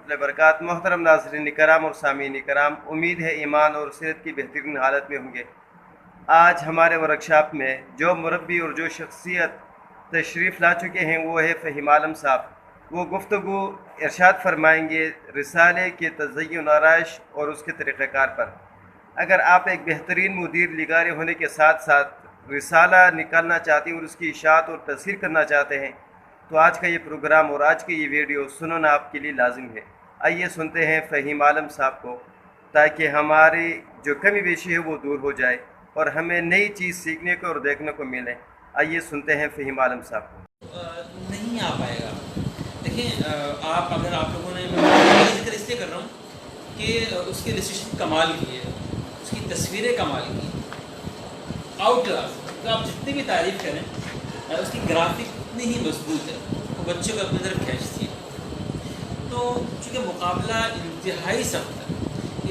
اللہ وبرکاتہ۔ محترم ناظرین کرام اور سامعین کرام، امید ہے ایمان اور صحت کی بہترین حالت میں ہوں گے۔ آج ہمارے ورکشاپ میں جو مربی اور جو شخصیت تشریف لا چکے ہیں وہ ہے فہیم عالم صاحب۔ وہ گفتگو ارشاد فرمائیں گے رسالے کے تزئین و آرائش اور اس کے طریقہ کار پر۔ اگر آپ ایک بہترین مدیر نگار ہونے کے ساتھ ساتھ رسالہ نکالنا چاہتے ہیں اور اس کی اشاعت اور تشہیر کرنا چاہتے ہیں تو آج کا یہ پروگرام اور آج کی یہ ویڈیو سننا آپ کے لیے لازم ہے۔ آئیے سنتے ہیں فہیم عالم صاحب کو، تاکہ ہماری جو کمی بیشی ہے وہ دور ہو جائے اور ہمیں نئی چیز سیکھنے کو اور دیکھنے کو ملے۔ آئیے سنتے ہیں فہیم عالم صاحب کو۔ نہیں آ پائے گا۔ دیکھیں، اگر آپ لوگوں نے، میں ذکر اس لیے کر رہا ہوں کہ اس کی رجسٹریشن کمال کی ہے، اس کی تصویریں کمال کی، آؤٹ کلاس، تو آپ جتنی بھی تعریف کریں اس کی گرافک اتنی ہی مضبوط ہے، وہ بچوں کو اپنی طرف کھینچتی ہے۔ تو چونکہ مقابلہ انتہائی سخت ہے،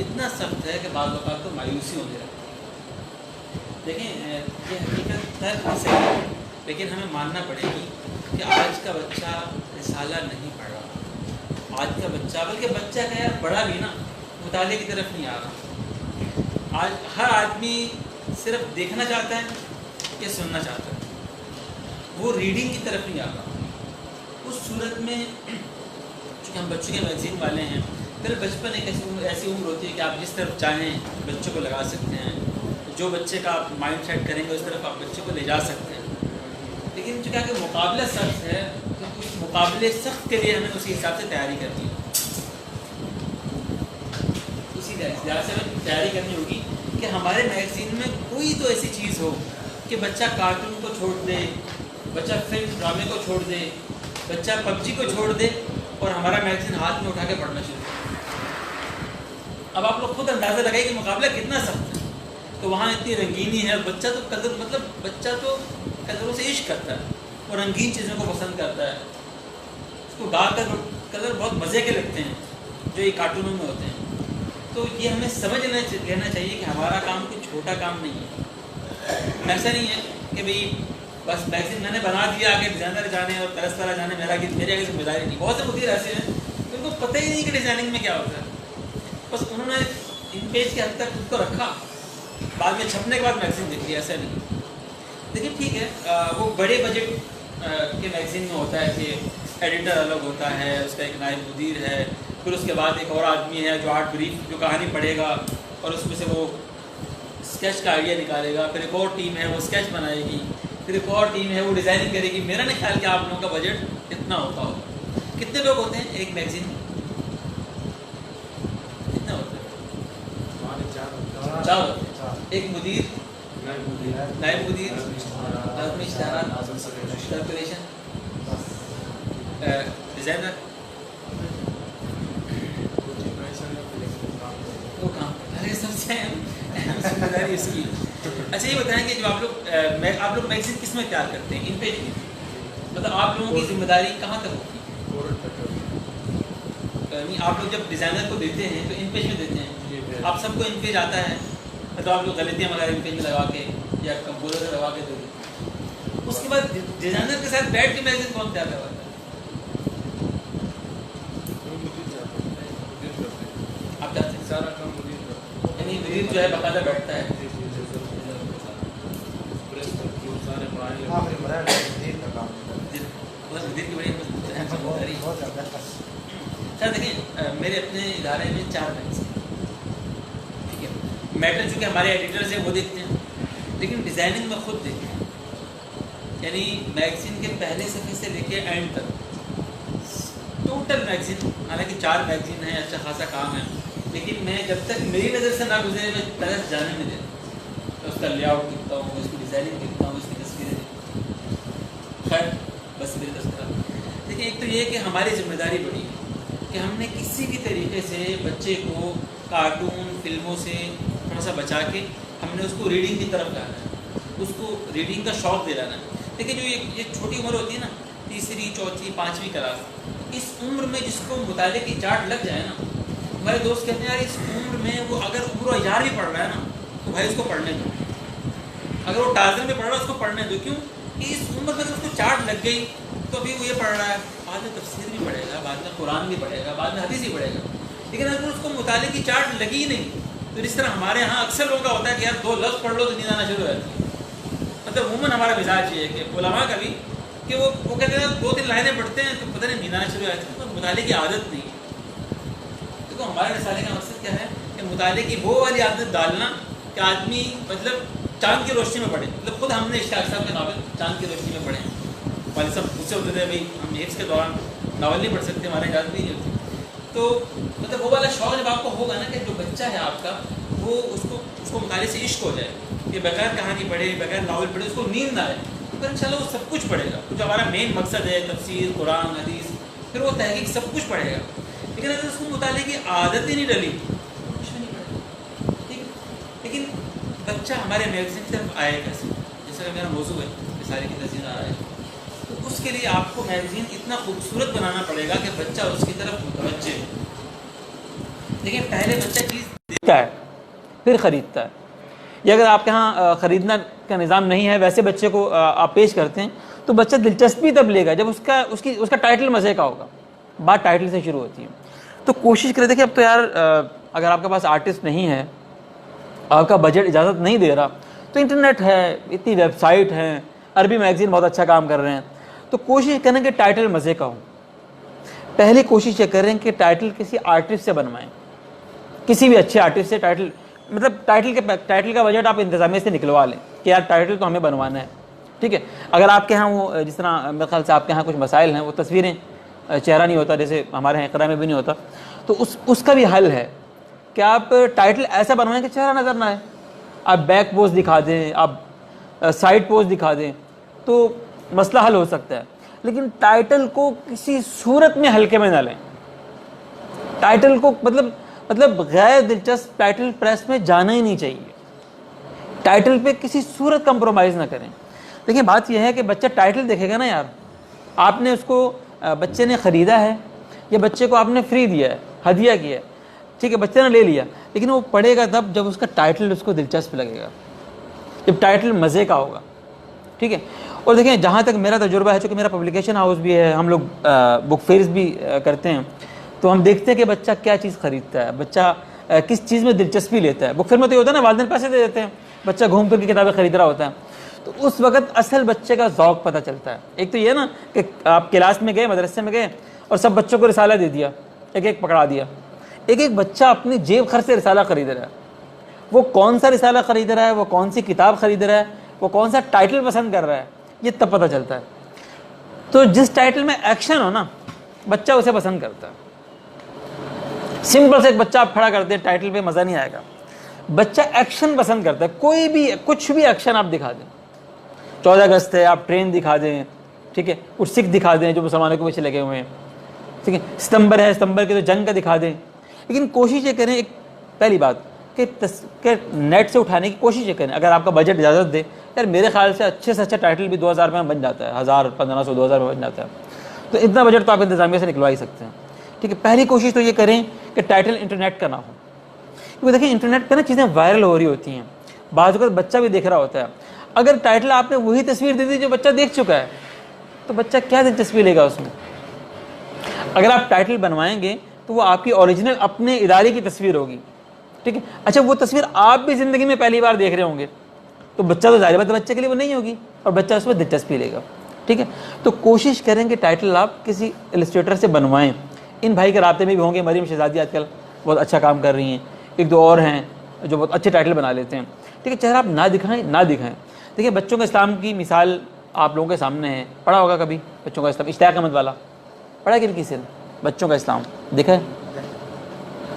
اتنا سخت ہے کہ بعض اوقات تو مایوسی ہونے لگتی ہے۔ دیکھیں، یہ حقیقت ہے صحیح ہے، لیکن ہمیں ماننا پڑے گی کہ آج کا بچہ رسالہ نہیں پڑھ رہا۔ آج کا بچہ، بلکہ بچہ کا یار بڑا بھی نا مطالعے کی طرف نہیں آ رہا۔ آج ہر آدمی صرف دیکھنا چاہتا ہے یا سننا چاہتا ہے، وہ ریڈنگ کی طرف نہیں آ رہا۔ اس صورت میں چونکہ ہم بچوں کے میگزین والے ہیں، پھر بچپن ایک ایسی عمر ہوتی ہے کہ آپ جس طرف چاہیں بچوں کو لگا سکتے ہیں، جو بچے کا آپ مائنڈ سیٹ کریں گے اس طرف آپ بچے کو لے جا سکتے ہیں۔ لیکن چونکہ کہ مقابلہ سخت ہے تو اس مقابلے سخت کے لیے ہمیں اسی حساب سے تیاری کرنی ہے، اسی لحاظ سے ہمیں تیاری کرنی ہوگی کہ ہمارے میگزین میں کوئی تو ایسی چیز ہو کہ بچہ کارٹون کو چھوڑ دے، بچہ فلم ڈرامے کو چھوڑ دے، بچہ پب جی کو چھوڑ دے اور ہمارا میگزین ہاتھ میں اٹھا کے پڑھنا شروع کرے۔ اب آپ لوگ خود اندازہ لگائیں کہ مقابلہ کتنا سخت ہے۔ تو وہاں اتنی رنگینی ہے، بچہ تو کلروں سے عشق کرتا ہے، وہ رنگین چیزوں کو پسند کرتا ہے، اس کو ڈارک کلر بہت مزے کے لگتے ہیں جو یہ کارٹونوں میں ہوتے ہیں۔ تو یہ ہمیں سمجھ لینا چاہیے کہ ہمارا کام کوئی چھوٹا کام نہیں ہے۔ ایسا نہیں ہے کہ بھئی بس میگزین میں نے بنا دیا، آگے ڈیزائنر جانے اور پرست والا جانے، میرے آگے ذمہ داری نہیں۔ بہت سے مدیر ایسے ہیں کہ ان کو پتہ ہی نہیں کہ ڈیزائننگ میں کیا ہوتا ہے، بس انہوں نے ان پیج کے حد تک خود کو رکھا، بعد میں چھپنے کے بعد میگزین دیکھ لیا۔ ایسا نہیں۔ دیکھیں ٹھیک ہے، وہ بڑے بجٹ کے میگزین میں ہوتا ہے کہ ایڈیٹر الگ ہوتا ہے، اس کا ایک نائب مدیر ہے، پھر اس کے بعد ایک اور آدمی ہے جو آرٹ بریف جو کہانی پڑھے گا اور اس میں سے وہ اسکیچ کا آئیڈیا نکالے گا، پھر ایک اور ٹیم ہے وہ اسکیچ بنائے گی، پھر ایک اور ٹیم ہے وہ ڈیزائننگ کرے گی۔ میرا نہیں خیال کہ آپ لوگوں کا بجٹ اتنا ہوتا ہوگا۔ کتنے لوگ ہوتے ہیں ایک میگزین میں؟ کتنا ہوتا ہے؟ 4 ہوتے ہیں۔ ایک مدیر، نائب مدیر، لازمی اشتہارات، کیلکولیشن، ڈیزائنر، وہ کام ارے سب سے اہم ذمہ داری اس کی۔ اچھا یہ بتائیں کہ جو آپ لوگ میگزین کس میں تیار کرتے ہیں؟ ان پیج میں، مطلب آپ لوگوں کی ذمہ داری کہاں تک ہوتی ہے؟ آپ لوگ جب ڈیزائنر کو دیتے ہیں تو ان پیج میں دیتے ہیں، آپ سب کو ان پیج آتا ہے، مطلب آپ لوگ غلطیاں وغیرہ ان پیج میں لگا کے یا کمپوزر سے لگا کے دے دیتے ہیں۔ اس کے بعد ڈیزائنر کے ساتھ بیٹھ کے میگزین کون تیار کرواتا ہے؟ آپ جانتے ہیں سارا کام مدیر، یعنی مدیر جو ہے باقاعدہ بیٹھتا ہے۔ مدیر کی بڑی سر دیکھیں، میرے اپنے ادارے میں 4 میگزین، ٹھیک ہے، میٹر چونکہ ہمارے ایڈیٹرز ہیں وہ دیکھتے ہیں، لیکن ڈیزائننگ میں خود دیکھتے ہیں، یعنی میگزین کے پہلے صفحے سے لے کے اینڈ تک ٹوٹل میگزین، حالانکہ 4 میگزین ہیں، اچھا خاصا کام ہے، لیکن میں جب تک میری نظر سے نہ گزرے میں طرف جانے نہیں دیتا۔ اس کا لے آؤٹ دیکھتا ہوں، اس کی ڈیزائننگ دیکھتا ہوں، اس کی تصویریں دیکھتا ہوں۔ خیر بس میری تذکرہ۔ دیکھیں ایک تو یہ کہ ہماری ذمہ داری بڑی ہے کہ ہم نے کسی بھی طریقے سے بچے کو کارٹون فلموں سے تھوڑا سا بچا کے ہم نے اس کو ریڈنگ کی طرف لانا ہے، اس کو ریڈنگ کا شوق دلانا ہے۔ دیکھیں جو یہ چھوٹی عمر ہوتی ہے نا، 3ری 4تھی 5ویں کلاس، اس عمر میں جس کو مطالعے کی چاٹ لگ جائے نا، ہمارے دوست کہتے ہیں یار اس عمر میں وہ اگر عمر و یار بھی پڑھ رہا ہے نا تو بھائی اس کو پڑھنے دو، اگر وہ ٹازر میں پڑھ رہا ہے اس کو پڑھنے دو۔ کیوں کہ اس عمر میں اس کو چاٹ لگ گئی تو ابھی وہ یہ پڑھ رہا ہے، بعد میں تفسیر بھی پڑھے گا، بعد میں قرآن بھی پڑھے گا، بعد میں حدیث بھی پڑھے گا، لیکن اگر اس کو مطالعے کی چاٹ لگی ہی نہیں، تو جس طرح ہمارے ہاں اکثر لوگوں کا ہوتا ہے کہ یار 2 لفظ پڑھ لو تو نیند آنا شروع ہو جاتی ہے. مطلب عموماً ہمارا مزاج یہ ہے کہ علماء کا بھی کہ وہ کہتے ہیں 2-3 لائنیں پڑھتے ہیں تو پتہ نہیں نیند آنا شروع ہو جاتی ہے. تو مطالعے کی عادت نہیں ہے. دیکھو ہمارے رسالے کا مقصد کیا ہے کہ مطالعے کی وہ والی عادت ڈالنا کہ آدمی مطلب چاند کی روشنی میں پڑھے. مطلب خود ہم نے اشتیاق صاحب کے ناول چاند کی روشنی میں پڑھے ہیں. والد صاحب مجھ سے ہوتے تھے بھائی ہم حفظ کے دوران ناول نہیں پڑھ سکتے، ہمارے اجازت بھی نہیں ہوتی. تو مطلب وہ والا شوق جب آپ کو ہوگا نا کہ جو بچہ ہے آپ کا وہ اس کو مطالعے سے عشق ہو جائے کہ بغیر کہانی پڑھے، بغیر ناول پڑھے، اس کو نیند نہ آئے، تو انشاءاللہ وہ سب کچھ پڑھے گا. جو ہمارا مین مقصد ہے تفسیر، قرآن، حدیث، پھر وہ تحقیق سب کچھ پڑھے گا. لیکن اگر اس کو مطالعے کی عادت ہی نہیں ڈلی تو کچھ نہیں پڑھے گا. ٹھیک ہے. لیکن بچہ ہمارے میگزین کی طرف آئے کیسے؟ جیسا کہ میرا موضوع ہے رسالے کی تزئین آ رہا ہے، تو اس کے لیے آپ کو میگزین اتنا خوبصورت بنانا پڑے گا کہ بچہ اس کی طرف متوجہ ہو. دیکھیں پہلے بچہ چیز دیکھتا ہے پھر خریدتا ہے. یا اگر آپ کے یہاں خریدنا کا نظام نہیں ہے، ویسے بچے کو آپ پیش کرتے ہیں تو بچہ دلچسپی تب لے گا جب اس کا ٹائٹل مزے کا ہوگا. بات ٹائٹل سے شروع ہوتی ہے. تو کوشش کرے دیکھیں اب تو یار اگر آپ کے پاس آرٹسٹ نہیں ہے، آپ کا بجٹ اجازت نہیں دے رہا، تو انٹرنیٹ ہے، اتنی ویب سائٹ ہیں، عربی میگزین بہت اچھا کام کر رہے ہیں. تو کوشش کریں کہ ٹائٹل مزے کا ہو. پہلی کوشش یہ کریں کہ ٹائٹل کسی آرٹسٹ سے بنوائیں، کسی بھی اچھے آرٹسٹ سے. مطلب ٹائٹل کا بجٹ آپ انتظامیہ سے نکلوا لیں کہ یار ٹائٹل تو ہمیں بنوانا ہے. ٹھیک ہے. اگر آپ کے ہاں وہ جس طرح میرے خیال سے آپ کے ہاں کچھ مسائل ہیں، وہ تصویریں چہرہ نہیں ہوتا جیسے ہمارے یہاں اقرا میں بھی نہیں ہوتا، تو اس کا بھی حل ہے کہ آپ ٹائٹل ایسا بنوائیں کہ چہرہ نظر نہ آئے. آپ بیک پوز دکھا دیں، آپ سائڈ پوز دکھا دیں تو مسئلہ حل ہو سکتا ہے. لیکن ٹائٹل کو کسی صورت میں ہلکے میں نہ لیں. ٹائٹل کو مطلب غیر دلچسپ ٹائٹل پریس میں جانا ہی نہیں چاہیے. ٹائٹل پہ کسی صورت کمپرومائز نہ کریں. دیکھیں بات یہ ہے کہ بچہ ٹائٹل دیکھے گا نا، یار آپ نے اس کو بچے نے خریدا ہے یا بچے کو آپ نے فری دیا ہے، ہدیہ کیا ہے، ٹھیک ہے، بچے نے لے لیا، لیکن وہ پڑھے گا تب جب اس کا ٹائٹل اس کو دلچسپ لگے گا، جب ٹائٹل مزے کا ہوگا. ٹھیک ہے. اور دیکھیں جہاں تک میرا تجربہ ہے، چونکہ میرا پبلیکیشن ہاؤس بھی ہے، ہم لوگ بک فیئرز بھی کرتے ہیں، تو ہم دیکھتے ہیں کہ بچہ کیا چیز خریدتا ہے، بچہ کس چیز میں دلچسپی لیتا ہے. بک فیئر میں تو یہ ہوتا ہے نا والدین پیسے دے دیتے ہیں، بچہ گھوم پھر کے کتابیں خرید رہا ہوتا ہے، تو اس وقت اصل بچے کا ذوق پتہ چلتا ہے. ایک تو یہ نا کہ آپ کلاس میں گئے، مدرسے میں گئے اور سب بچوں کو رسالہ دے دیا، ایک پکڑا دیا. ایک بچہ اپنی جیب خرچ سے رسالہ خرید رہا ہے. وہ کون سا رسالہ خرید رہا ہے، وہ کون سی کتاب خرید رہا ہے، وہ کون سا ٹائٹل پسند کر رہا ہے، یہ تب پتہ چلتا ہے. تو جس ٹائٹل میں ایکشن ہو نا، بچہ اسے پسند کرتا ہے. سمپل سے ایک بچہ آپ کھڑا کرتے ہیں، ٹائٹل پہ مزہ نہیں آئے گا. بچہ ایکشن پسند کرتا ہے. کوئی بھی کچھ بھی ایکشن آپ دکھا دیں، 14 اگست ہے، آپ ٹرین دکھا دیں، ٹھیک ہے، کچھ سکھ دکھا دیں جو مسلمانوں کے پیچھے لگے ہوئے ہیں، ٹھیک ہے، ستمبر ہے، ستمبر کے تو جنگ کا دکھا دیں. لیکن کوشش یہ کریں، ایک پہلی بات کہ نیٹ سے اٹھانے کی کوشش یہ کریں. اگر آپ کا بجٹ اجازت دے، یار میرے خیال سے اچھے سے اچھا ٹائٹل بھی 2000 میں بن جاتا ہے، 1000 1500 2000 میں بن جاتا ہے. تو اتنا بجٹ تو آپ انتظامیہ سے نکلوا ہی سکتے ہیں. ٹھیک ہے. پہلی کوشش تو یہ کریں کہ ٹائٹل انٹرنیٹ کا نہ ہو. کیونکہ دیکھیں انٹرنیٹ پہ نا چیزیں وائرل ہو رہی ہوتی ہیں، بعض اوقات بچہ بھی دیکھ رہا ہوتا ہے. اگر ٹائٹل آپ نے وہی تصویر دے دی جو بچہ دیکھ چکا ہے، تو بچہ کیا دلچسپی لے گا اس میں. اگر آپ ٹائٹل بنوائیں گے تو وہ آپ کی اوریجنل اپنے ادارے کی تصویر ہوگی. ٹھیک ہے. اچھا وہ تصویر آپ بھی زندگی میں پہلی بار دیکھ رہے ہوں گے، تو بچہ تو ظاہر بات ہے بچے کے لیے وہ نہیں ہوگی، اور بچہ اس میں دلچسپی لے گا. ٹھیک ہے. تو کوشش کریں کہ ٹائٹل آپ کسی السٹریٹر سے بنوائیں. ان بھائی کے رابطے میں بھی ہوں گے، مریم شہزادی آج کل بہت اچھا کام کر رہی ہیں، ایک دو اور ہیں جو بہت اچھے ٹائٹل بنا لیتے ہیں. ٹھیک ہے. چہرہ آپ نہ دکھائیں. دیکھیں بچوں کا اسلام کی مثال آپ لوگوں کے سامنے ہے، پڑھا ہوگا کبھی بچوں کا اسلام، اشتیاق احمد والا پڑھا کہ کسی نے؟ بچوں کا اسلام دیکھا ہے؟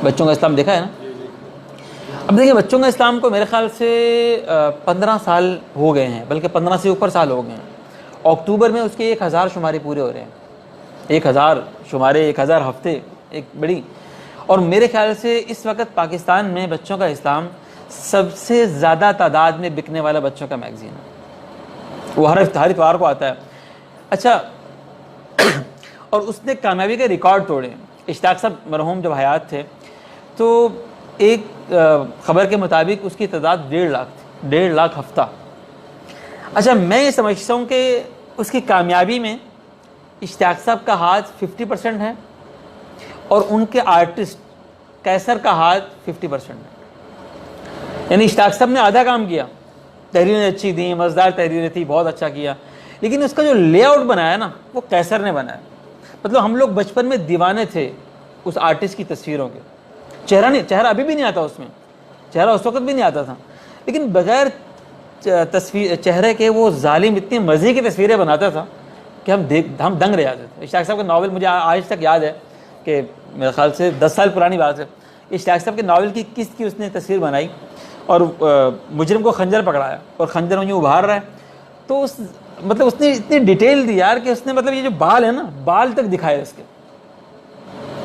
بچوں کا اسلام دیکھا ہے نا؟ اب دیکھیں بچوں کا اسلام کو میرے خیال سے 15 سال ہو گئے ہیں، بلکہ 15 سے اوپر سال ہو گئے ہیں. اکتوبر میں اس کے 1000 شمارے پورے ہو رہے ہیں. 1000 شمارے، 1000 ہفتے، ایک بڑی. اور میرے خیال سے اس وقت پاکستان میں بچوں کا اسلام سب سے زیادہ تعداد میں بکنے والا بچوں کا میگزین ہے. وہ ہر اتوار کو آتا ہے. اچھا اور اس نے کامیابی کے ریکارڈ توڑے. اشتیاق صاحب مرحوم جب حیات تھے تو ایک خبر کے مطابق اس کی تعداد 1.5 لاکھ تھی، 1.5 لاکھ ہفتہ. اچھا میں یہ سمجھتا ہوں کہ اس کی کامیابی میں اشتیاق صاحب کا ہاتھ 50% ہے اور ان کے آرٹسٹ قیصر کا ہاتھ 50% ہے. یعنی اشتیاق صاحب نے آدھا کام کیا, تحریریں اچھی تھیں, مزدار تحریریں تھیں, بہت اچھا کیا, لیکن اس کا جو لے آؤٹ بنایا نا وہ قیصر نے بنایا. مطلب ہم لوگ بچپن میں دیوانے تھے اس آرٹسٹ کی تصویروں کے. چہرہ ابھی بھی نہیں آتا اس میں, چہرہ اس وقت بھی نہیں آتا تھا, لیکن بغیر چہرے کے وہ ظالم اتنی مزے کی تصویریں بناتا تھا کہ ہم دنگ رہ جاتے تھے. اشتیاق صاحب کا ناول مجھے آج تک یاد ہے کہ میرے خیال سے 10 سال پرانی بات ہے. اشتیاق صاحب کے ناول کی قسط کی اس نے تصویر بنائی اور مجرم کو خنجر پکڑایا اور خنجر میں یوں ابھار رہا ہے, تو مطلب اس نے اتنی ڈیٹیل دی یار کہ اس نے مطلب یہ جو بال ہے نا بال تک دکھائے اس کے.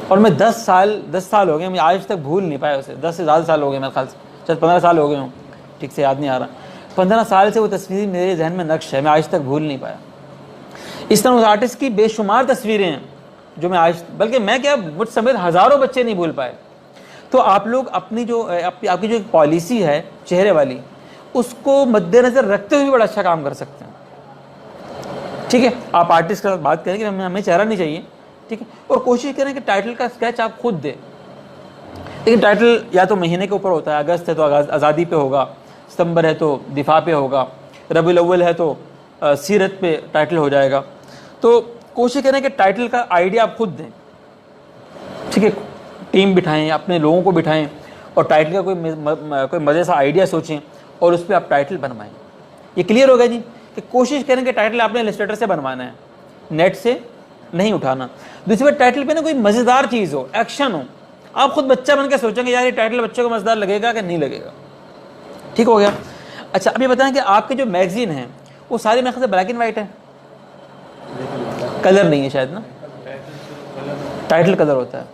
اور میں 10 سال ہو گئے, میں آج تک بھول نہیں پایا اسے. 10 سے زیادہ سال ہو گئے میرے خیال سے, شاید 15 سال ہو گئے ہوں, ٹھیک سے یاد نہیں آ رہا. 15 سال سے وہ تصویر میرے ذہن میں نقش ہے, میں آج تک بھول نہیں پایا. اس طرح اس آرٹسٹ کی بے شمار تصویریں ہیں جو میں بلکہ میں کیا مجھ سمیت ہزاروں بچے نہیں بھول پائے. تو آپ لوگ اپنی جو آپ کی جو پالیسی ہے چہرے والی, اس کو مد نظر رکھتے ہوئے بھی بڑا اچھا کام کر سکتے ہیں. ٹھیک ہے, آپ آرٹسٹ کے ساتھ بات کریں کہ ہمیں چہرہ نہیں چاہیے, ٹھیک ہے, اور کوشش کریں کہ ٹائٹل کا اسکیچ آپ خود دیں. لیکن ٹائٹل یا تو مہینے کے اوپر ہوتا ہے, اگست ہے تو آزادی پہ ہوگا, ستمبر ہے تو دفاع پہ ہوگا, ربیع الاول ہے تو سیرت پہ ٹائٹل ہو جائے گا. تو کوشش کریں کہ ٹائٹل کا آئیڈیا آپ خود دیں. ٹھیک ہے, ٹیم بٹھائیں, اپنے لوگوں کو بٹھائیں اور ٹائٹل کا کوئی مزے سا آئیڈیا سوچیں اور اس پہ آپ ٹائٹل بنوائیں. یہ کلیئر ہوگا جی کہ کوشش کریں کہ ٹائٹل آپ نے السٹریٹر سے بنوانا ہے, نیٹ سے نہیں اٹھانا. دوسری بات, ٹائٹل پہ نا کوئی مزیدار چیز ہو, ایکشن ہو. آپ خود بچہ بن کے سوچیں گے یار یہ ٹائٹل بچوں کو مزیدار لگے گا کہ نہیں لگے گا. ٹھیک ہو گیا. اچھا اب یہ بتائیں کہ آپ کے جو میگزین ہیں وہ سارے میرے خیال سے بلیک اینڈ وائٹ ہیں, کلر نہیں ہے شاید نا, ٹائٹل کلر ہوتا ہے,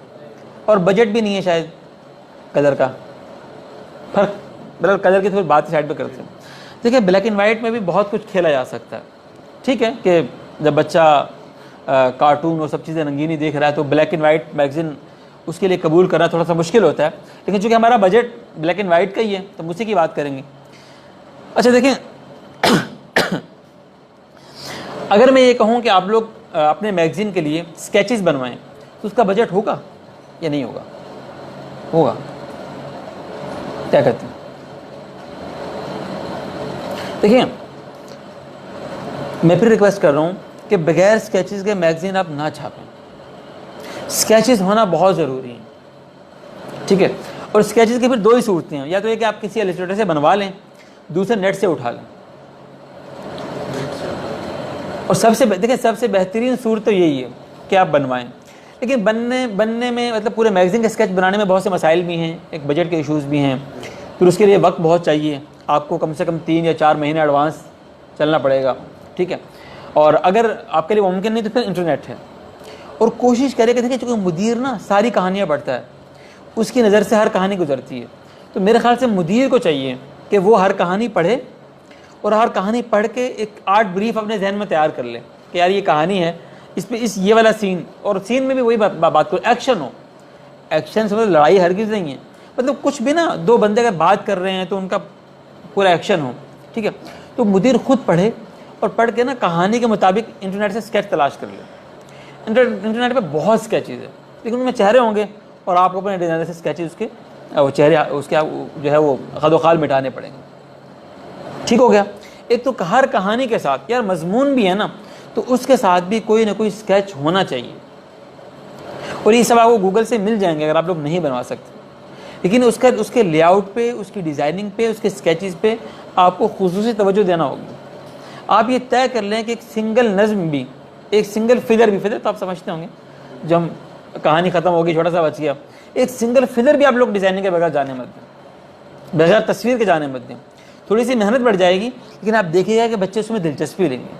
اور بجٹ بھی نہیں ہے شاید کلر کا. فرق مطلب کلر کی تھوڑی بات سائڈ پہ کرتے ہیں. دیکھیں بلیک اینڈ وائٹ میں بھی بہت کچھ کھیلا جا سکتا ہے. ٹھیک ہے کہ جب بچہ کارٹون اور سب چیزیں رنگینی دیکھ رہا ہے تو بلیک اینڈ وائٹ میگزین اس کے لیے قبول کرنا تھوڑا سا مشکل ہوتا ہے, لیکن چونکہ ہمارا بجٹ بلیک اینڈ وائٹ کا ہی ہے تو اسی کی بات کریں گے. اچھا دیکھیں, اگر میں یہ کہوں کہ آپ لوگ اپنے میگزین کے لیے اسکیچز بنوائیں تو اس کا بجٹ ہوگا یا نہیں ہوگا؟ ہوگا. کیا کہتے ہیں؟ دیکھیں میں پھر ریکویسٹ کر رہا ہوں کہ بغیر اسکیچز کے میگزین آپ نہ چھاپیں. اسکیچز ہونا بہت ضروری ہے. ٹھیک ہے, اور اسکیچز کی پھر 2 ہی صورتیں ہیں, یا تو یہ کہ آپ کسی السٹریٹر سے بنوا لیں, دوسرے نیٹ سے اٹھا لیں. اور سب سے بہترین صورت تو یہی ہے کہ آپ بنوائیں. لیکن بننے میں مطلب پورے میگزین کا اسکیچ بنانے میں بہت سے مسائل بھی ہیں, ایک بجٹ کے ایشوز بھی ہیں, پھر اس کے لیے وقت بہت چاہیے. آپ کو کم سے کم 3 یا 4 مہینے ایڈوانس چلنا پڑے گا. ٹھیک ہے, اور اگر آپ کے لیے ممکن نہیں تو پھر انٹرنیٹ ہے. اور کوشش کرے کہ دیکھیں چونکہ مدیر نا ساری کہانیاں پڑھتا ہے, اس کی نظر سے ہر کہانی گزرتی ہے, تو میرے خیال سے مدیر کو چاہیے کہ وہ ہر کہانی پڑھے اور ہر کہانی پڑھ کے ایک آرٹ بریف اپنے ذہن میں تیار کر لے کہ یار یہ کہانی ہے, اس پہ یہ والا سین, اور سین میں بھی وہی بات کرو, ایکشن ہو. ایکشن سے مطلب لڑائی ہرگز نہیں ہے, مطلب کچھ بھی نا 2 بندے اگر بات کر رہے ہیں تو ان کا پورا ایکشن ہو. ٹھیک ہے, تو مدیر خود پڑھے اور پڑھ کے نا کہانی کے مطابق انٹرنیٹ سے اسکیچ تلاش کر لے. انٹرنیٹ پہ بہت اسکیچز ہے, لیکن ان میں چہرے ہوں گے اور آپ کو اپنے ڈیزائنر سے اسکیچز اس کے وہ چہرے اس کے جو ہے وہ خد و خال مٹانے پڑیں گے. ٹھیک ہو گیا. ایک تو ہر کہانی کے ساتھ یار مضمون بھی ہے نا, تو اس کے ساتھ بھی کوئی نہ کوئی اسکیچ ہونا چاہیے. اور یہ سب آپ کو گوگل سے مل جائیں گے اگر آپ لوگ نہیں بنوا سکتے, لیکن اس کے لے آؤٹ پہ, اس کی ڈیزائننگ پہ, اس کے اسکیچز پہ آپ کو خصوصی توجہ دینا ہوگی. آپ یہ طے کر لیں کہ ایک سنگل نظم بھی, ایک سنگل فگر بھی, فگر تو آپ سمجھتے ہوں گے, جب ہم کہانی ختم ہوگی چھوٹا سا بچ گیا, ایک سنگل فگر بھی آپ لوگ ڈیزائننگ کے بغیر جانے مت دیں, بغیر تصویر کے جانے مت دیں. تھوڑی سی محنت بڑھ جائے گی, لیکن آپ دیکھیے گا کہ بچے اس میں دلچسپی لیں گے.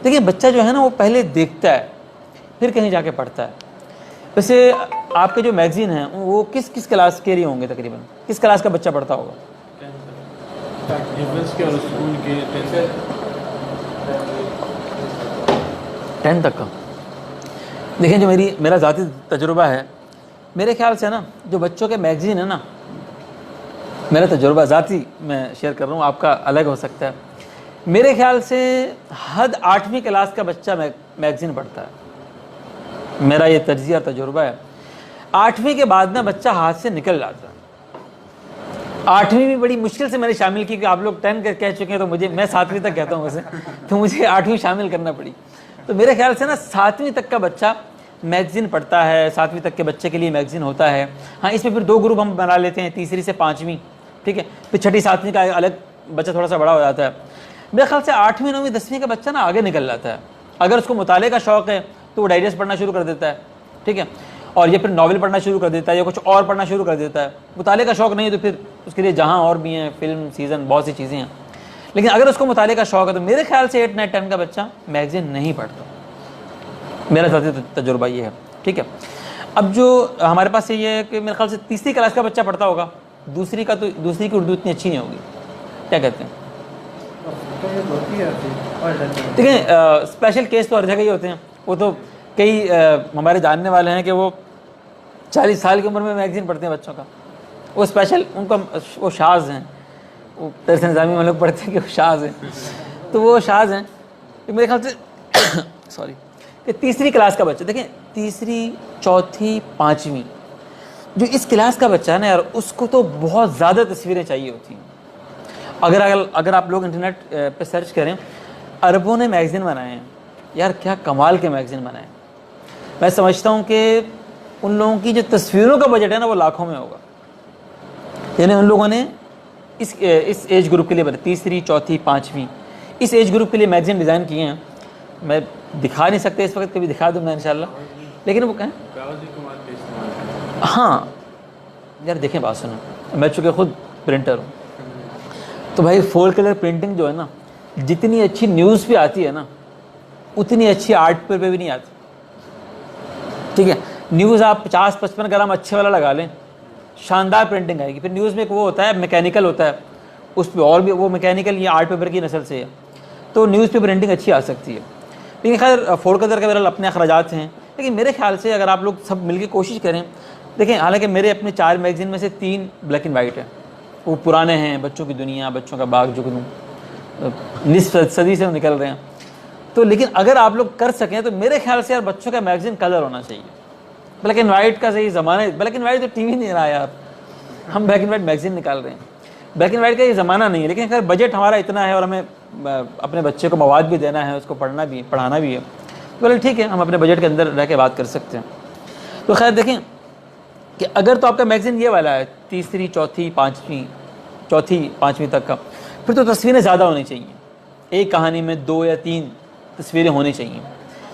دیکھیے بچہ جو ہے نا وہ پہلے دیکھتا ہے پھر کہیں جا کے پڑھتا ہے. ویسے آپ کے جو میگزین ہیں وہ کس کلاس کے لیے ہوں گے, تقریباً کس کلاس کا بچہ پڑھتا ہوگا؟ 10 تک کا. دیکھیں جو میرا ذاتی تجربہ ہے, میرے خیال سے نا جو بچوں کے میگزین ہے نا, میرا تجربہ ذاتی میں شیئر کر رہا ہوں, آپ کا الگ ہو سکتا ہے. میرے خیال سے حد 8ویں کلاس کا بچہ میگزین پڑھتا ہے. میرا یہ تجزیہ اور تجربہ ہے. 8ویں کے بعد نا بچہ ہاتھ سے نکل جاتا ہے. 8ویں بھی بڑی مشکل سے میں نے شامل کی کہ آپ لوگ 10 کہہ چکے ہیں تو میں 7ویں تک کہتا ہوں ویسے, تو مجھے 8ویں شامل کرنا پڑی. تو میرے خیال سے نا 7ویں تک کا بچہ میگزین پڑھتا ہے, 7ویں تک کے بچے کے لیے میگزین ہوتا ہے. ہاں اس میں پھر 2 گروپ ہم بنا لیتے ہیں, تیسری سے 5ویں, ٹھیک ہے, پھر 6ٹھی 7ویں کا الگ بچہ تھوڑا سا بڑا ہو جاتا ہے. میرے خیال سے 8ویں 9ویں 10ویں کا بچہ نا آگے نکل جاتا ہے. اگر اس کو مطالعے کا شوق ہے تو وہ ڈائجسٹ پڑھنا شروع کر دیتا ہے, ٹھیک ہے, اور یہ پھر ناول پڑھنا شروع کر دیتا ہے یا کچھ اور پڑھنا شروع کر دیتا ہے. مطالعے کا شوق نہیں ہے تو پھر اس کے لیے جہاں اور بھی ہیں, فلم, سیزن, بہت سی چیزیں ہیں. لیکن اگر اس کو مطالعے کا شوق ہے تو میرے خیال سے 8 9 10 کا بچہ میگزین نہیں پڑھتا. میرا ذاتی تجربہ یہ ہے, ٹھیک ہے. اب جو ہمارے پاس یہ ہے کہ میرے خیال سے تیسری کلاس کا بچہ پڑھتا ہوگا, دوسری کی اردو اتنی اچھی نہیں ہوگی, کیا کہتے ہیں؟ دیکھیں اسپیشل کیس تو ہر جگہ ہی ہوتے ہیں. وہ تو کئی ہمارے جاننے والے ہیں کہ وہ 40 سال کی عمر میں میگزین پڑھتے ہیں بچوں کا. وہ اسپیشل ان کا وہ شاذ ہیں, وہ درس نظامی میں لوگ پڑھتے ہیں کہ وہ شاذ ہیں, تو وہ شاذ ہیں. میرے خیال سے سوری کہ تیسری کلاس کا بچہ, دیکھیں تیسری, چوتھی, 5ویں جو اس کلاس کا بچہ ہے نا یار, اس کو تو بہت زیادہ تصویریں چاہیے ہوتی ہیں. اگر آپ لوگ انٹرنیٹ پہ سرچ کریں, عربوں نے میگزین بنائے ہیں یار, کیا کمال کے میگزین بنائے ہیں. میں سمجھتا ہوں کہ ان لوگوں کی جو تصویروں کا بجٹ ہے نا وہ لاکھوں میں ہوگا. یعنی ان لوگوں نے اس ایج گروپ کے لیے بنے, تیسری, چوتھی, 5ویں, اس ایج گروپ کے لیے میگزین ڈیزائن کیے ہیں. میں دکھا نہیں سکتے اس وقت, کبھی دکھا دوں گا انشاءاللہ, لیکن وہ کہیں ہاں یار دیکھیں بات سنیں, میں چونکہ خود پرنٹر ہوں تو بھائی 4 کلر پرنٹنگ جو ہے نا, جتنی اچھی نیوز پہ آتی ہے نا اتنی اچھی آرٹ پہ بھی نہیں آتی, ٹھیک ہے. نیوز آپ 50-55 گرام اچھے والا لگا لیں, شاندار پرنٹنگ آئے گی. پھر نیوز میں ایک وہ ہوتا ہے میکینیکل ہوتا ہے, اس پہ اور بھی وہ میکینیکل یہ آرٹ پیپر کی نسل سے ہے, تو نیوز پہ پرنٹنگ اچھی آ سکتی ہے. لیکن خیر 4 کلر کا بہرحال اپنے اخراجات ہیں. لیکن میرے خیال سے اگر آپ لوگ سب مل کے کوشش کریں, دیکھیں حالانکہ میرے اپنے 4 میگزین میں سے 3 بلیک اینڈ وائٹ ہیں, وہ پرانے ہیں, بچوں کی دنیا, بچوں کا باغ جگنو, نصف صدی سے نکل رہے ہیں. تو لیکن اگر آپ لوگ کر سکیں تو میرے خیال سے یار بچوں کا میگزین کلر ہونا چاہیے. بلیک اینڈ وائٹ کا صحیح زمانہ, بلیک اینڈ وائٹ تو ٹی وی نہیں رہا یار, ہم بلیک اینڈ وائٹ میگزین نکال رہے ہیں. بلیک اینڈ وائٹ کا یہ زمانہ نہیں ہے. لیکن خیر بجٹ ہمارا اتنا ہے اور ہمیں اپنے بچے کو مواد بھی دینا ہے, اس کو پڑھانا بھی ہے, بولے ٹھیک ہے ہم اپنے بجٹ کے اندر رہ کے بات کر سکتے ہیں. تو خیر دیکھیں کہ اگر تو آپ کا میگزین یہ والا ہے تیسری, چوتھی, 5ویں تک کا, پھر تو تصویریں زیادہ ہونی چاہیے. ایک کہانی میں 2 یا 3 تصویریں ہونی چاہیے.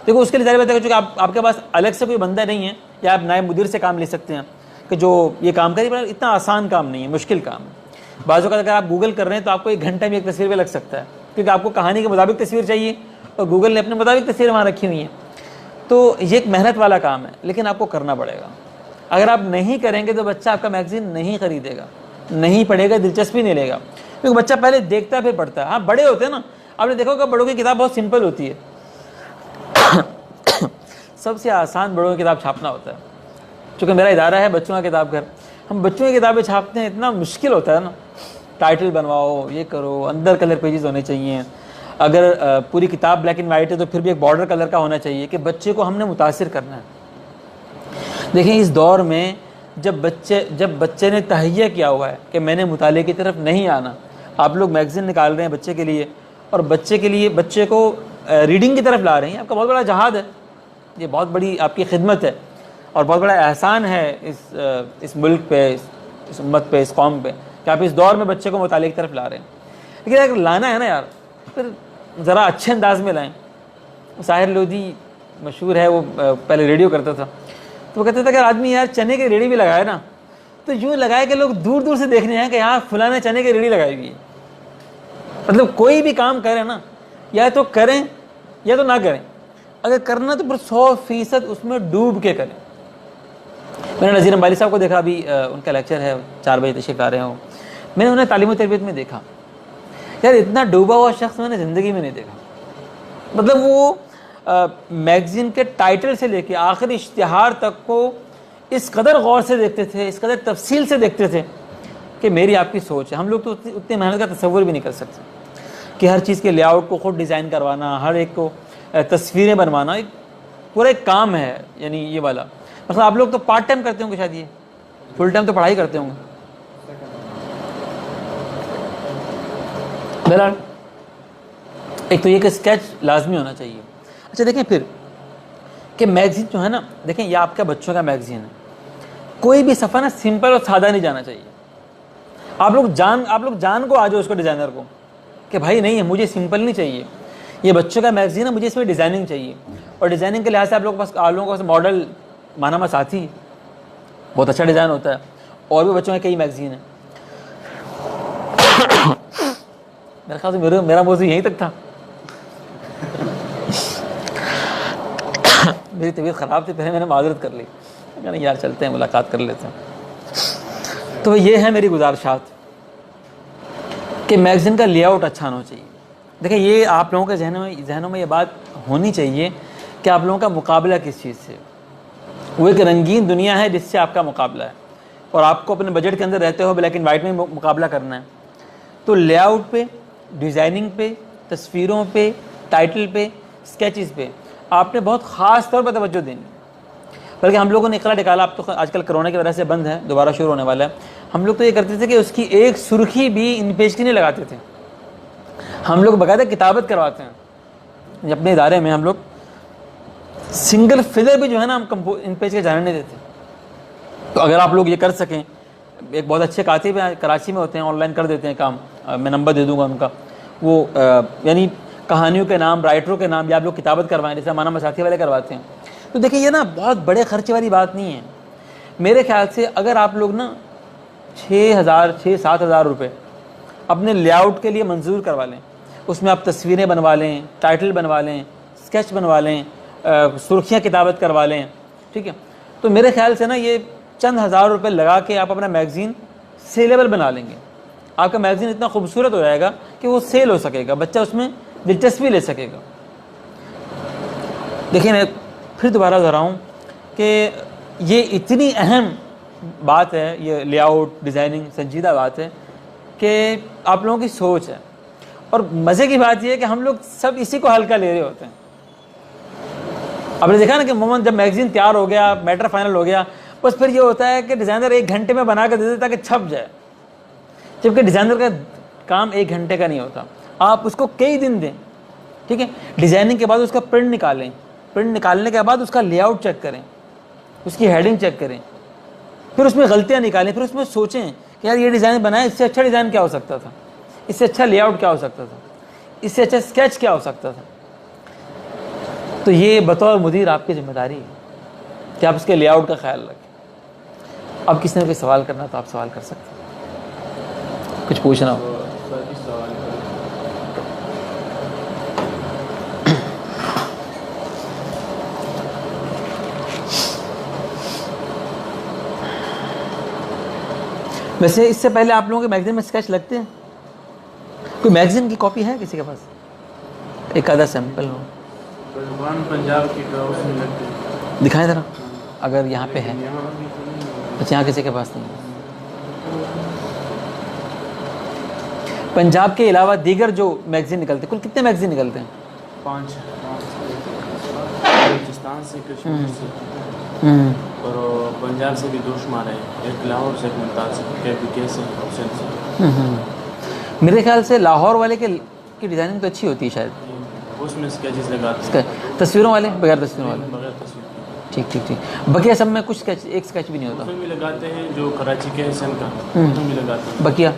دیکھو اس کے لیے ظاہر بات ہے کہ چونکہ آپ کے پاس الگ سے کوئی بندہ نہیں ہے, یا آپ نائب مدیر سے کام لے سکتے ہیں کہ جو یہ کام کرے, پر اتنا آسان کام نہیں ہے, مشکل کام ہے. بعض اوقات اگر آپ گوگل کر رہے ہیں تو آپ کو 1 گھنٹہ بھی ایک تصویر پہ لگ سکتا ہے, کیونکہ آپ کو کہانی کے مطابق تصویر چاہیے اور گوگل نے اپنے مطابق تصویر وہاں رکھی ہوئی ہیں. تو یہ ایک محنت والا کام ہے, لیکن آپ کو کرنا پڑے گا. اگر آپ نہیں کریں گے تو بچہ آپ کا میگزین نہیں خریدے گا, نہیں پڑھے گا, دلچسپی نہیں لے گا, کیونکہ بچہ پہلے دیکھتا ہے پھر پڑھتا ہے. ہاں بڑے ہوتے ہیں نا, آپ نے دیکھا ہوگا بڑوں کی کتاب بہت سمپل ہوتی ہے. سب سے آسان بڑوں کی کتاب چھاپنا ہوتا ہے. چونکہ میرا ادارہ ہے بچوں کا کتاب گھر, ہم بچوں کی کتابیں چھاپتے ہیں, اتنا مشکل ہوتا ہے نا, ٹائٹل بنواؤ, یہ کرو, اندر کلر پیجز ہونے چاہیے. اگر پوری کتاب بلیک اینڈ وائٹ ہے تو پھر بھی ایک بارڈر کلر کا ہونا چاہیے کہ بچے کو ہم نے متاثر کرنا ہے. دیکھیں اس دور میں جب بچے نے تہیہ کیا ہوا ہے کہ میں نے مطالعے کی طرف نہیں آنا, آپ لوگ میگزین نکال رہے ہیں بچے کے لیے اور بچے کو ریڈنگ کی طرف لا رہے ہیں, آپ کا بہت بڑا جہاد ہے. یہ بہت بڑی آپ کی خدمت ہے اور بہت بڑا احسان ہے اس ملک پہ, اس امت پہ, اس قوم پہ, کہ آپ اس دور میں بچے کو مطالعے کی طرف لا رہے ہیں. لیکن اگر لانا ہے نا یار, پھر ذرا اچھے انداز میں لائیں. ساحر لودھی مشہور ہے, وہ پہلے ریڈیو کرتا تھا, تو وہ کہتا تھا کہ آدمی یار چنے کی ریڑھی بھی لگائے نا تو یوں لگائے کہ لوگ دور دور سے دیکھنے ہیں کہ یہاں فلاں نے چنے کی ریڑھی لگائی ہوئی ہے. مطلب کوئی بھی کام کریں نا, یا تو کریں یا تو نہ کریں. اگر کرنا تو پھر 100% اس میں ڈوب کے کریں. میں نے نذیر امبالی صاحب کو دیکھا, ابھی ان کا لیکچر ہے 4 بجے تشریف لا رہے ہوں, میں نے انہیں تعلیم و تربیت میں دیکھا یار, اتنا ڈوبا ہوا شخص میں نے زندگی میں نہیں دیکھا. مطلب وہ میگزین کے ٹائٹل سے لے کے آخری اشتہار تک کو اس قدر غور سے دیکھتے تھے, اس قدر تفصیل سے دیکھتے تھے کہ میری آپ کی سوچ ہے. ہم لوگ تو اتنی محنت کا تصور بھی نہیں کر سکتے کہ ہر چیز کے لے آؤٹ کو خود ڈیزائن کروانا, ہر ایک کو تصویریں بنوانا. پورا ایک کام ہے یعنی یہ والا. مثلا آپ لوگ تو پارٹ ٹائم کرتے ہوں گے شاید, یہ فل ٹائم تو پڑھائی کرتے ہوں گے. بہرحال ایک تو یہ کہ اسکیچ لازمی ہونا چاہیے. اچھا دیکھیں پھر کہ میگزین جو ہے نا, دیکھیں یہ آپ کا بچوں کا میگزین ہے, کوئی بھی صفحہ نا سمپل اور سادہ نہیں جانا چاہیے. آپ لوگ جان کو آ جاؤ اس کو ڈیزائنر کو کہ بھائی نہیں ہے, مجھے سمپل نہیں چاہیے, یہ بچوں کا میگزین ہے, مجھے اس میں ڈیزائننگ چاہیے. اور ڈیزائننگ کے لحاظ سے آپ لوگوں کے پاس ماڈل مانا ساتھی بہت اچھا ڈیزائن ہوتا ہے, اور بھی بچوں کے کئی میگزین ہیں. میرے خیال سے میرا موضوع یہیں تک تھا. میری طبیعت خراب تھی, پہلے میں نے معذرت کر لی, کہنا یار چلتے ہیں ملاقات کر لیتے ہیں. تو یہ ہے میری گزارشات کہ میگزین کا لے آؤٹ اچھا ہونا چاہیے. دیکھیں یہ آپ لوگوں کے ذہنوں میں یہ بات ہونی چاہیے کہ آپ لوگوں کا مقابلہ کس چیز سے. وہ ایک رنگین دنیا ہے جس سے آپ کا مقابلہ ہے, اور آپ کو اپنے بجٹ کے اندر رہتے ہو بلیک اینڈ وائٹ میں مقابلہ کرنا ہے. تو لے آؤٹ پہ, ڈیزائننگ پہ, تصویروں پہ, ٹائٹل پہ, اسکیچز پہ آپ نے بہت خاص طور پر توجہ دینی. بلکہ ہم لوگوں نے اقرا نکالا, اب تو آج کل کرونا کی وجہ سے بند ہے, دوبارہ شروع ہونے والا ہے. ہم لوگ تو یہ کرتے تھے کہ اس کی ایک سرخی بھی ان پیج کی نہیں لگاتے تھے. ہم لوگ باقاعدہ کتابت کرواتے ہیں اپنے ادارے میں. ہم لوگ سنگل فگر بھی جو ہے نا ہم ان پیج کے جانے نہیں دیتے. تو اگر آپ لوگ یہ کر سکیں, ایک بہت اچھے کاتب ہیں کراچی میں ہوتے ہیں, آن لائن کر دیتے ہیں کام, میں نمبر دے دوں گا ان کا. وہ یعنی کہانیوں کے نام, رائٹروں کے نام, یا آپ لوگ کتابت کروائیں جیسے مانا مساتی والے کرواتے ہیں. تو دیکھیں یہ نا بہت بڑے خرچے والی بات نہیں ہے. میرے خیال سے اگر آپ لوگ نا 6,000-7,000 روپے اپنے لے آؤٹ کے لیے منظور کروا لیں, اس میں آپ تصویریں بنوا لیں, ٹائٹل بنوا لیں, اسکیچ بنوا لیں, سرخیاں کتابت کروا لیں, ٹھیک ہے, تو میرے خیال سے نا یہ چند ہزار روپے لگا کے آپ اپنا میگزین سیلیبل بنا لیں گے. آپ کا میگزین اتنا خوبصورت ہو جائے گا کہ وہ سیل ہو سکے گا, بچہ اس میں دلچسپی لے سکے گا. دیکھیں میں پھر دوبارہ دہراؤں کہ یہ اتنی اہم بات ہے, یہ لے آؤٹ ڈیزائننگ سنجیدہ بات ہے کہ آپ لوگوں کی سوچ ہے. اور مزے کی بات یہ ہے کہ ہم لوگ سب اسی کو ہلکا لے رہے ہوتے ہیں. آپ نے دیکھا نا کہ عموماً جب میگزین تیار ہو گیا, میٹر فائنل ہو گیا, بس پھر یہ ہوتا ہے کہ ڈیزائنر 1 گھنٹے میں بنا کے دے دیتا کہ چھپ جائے, جبکہ ڈیزائنر کا کام 1 گھنٹے کا نہیں ہوتا. آپ اس کو کئی دن دیں, ٹھیک ہے. ڈیزائننگ کے بعد اس کا پرنٹ نکالیں, پرنٹ نکالنے کے بعد اس کا لے آؤٹ چیک کریں, اس کی ہیڈنگ چیک کریں, پھر اس میں غلطیاں نکالیں, پھر اس میں سوچیں کہ یار یہ ڈیزائن بنایا, اس سے اچھا ڈیزائن کیا ہو سکتا تھا, اس سے اچھا لے آؤٹ کیا ہو سکتا تھا, اس سے اچھا اسکیچ کیا ہو سکتا تھا. تو یہ بطور مدیر آپ کی ذمہ داری ہے کہ آپ اس کے لے آؤٹ کا خیال رکھیں. اب کسی نے کوئی سوال کرنا تو آپ سوال کر سکتے ہیں, کچھ پوچھنا ہو. ویسے اس سے پہلے آپ لوگوں کے میگزین میں اسکیچ لگتے ہیں؟ کوئی میگزین کی کاپی ہے کسی کے پاس, ایک آدھا سیمپل ہو؟ پنجاب کی اس میں لگتے ہیں. دکھائیں ذرا اگر یہاں پہ ہے. اچھا, یہاں کسی کے پاس نہیں ہے. پنجاب کے علاوہ دیگر جو میگزین نکلتے ہیں, کل کتنے میگزین نکلتے ہیں؟ 5 بلوچستان سے, کشمیر سے, اور پنجاب سے بھی 2 شمار ہیں, ایک لاہور سے, ایک ملتان سے, KPK سے, حسین سے. میرے خیال سے لاہور والے کی ڈیزائننگ تو اچھی ہوتی ہے شاید, اس میں اسکیچز لگاتے ہیں. تصویروں والے بغیر تصویروں والے؟ بغیر تصویر. ٹھیک ٹھیک ٹھیک. بقیہ سب میں کچھ ایک اسکیچ بھی نہیں اس ہوتا. میں بھی لگاتے ہیں جو کراچی کے حسین کا, اس میں بھی لگاتے ہیں. بقیہ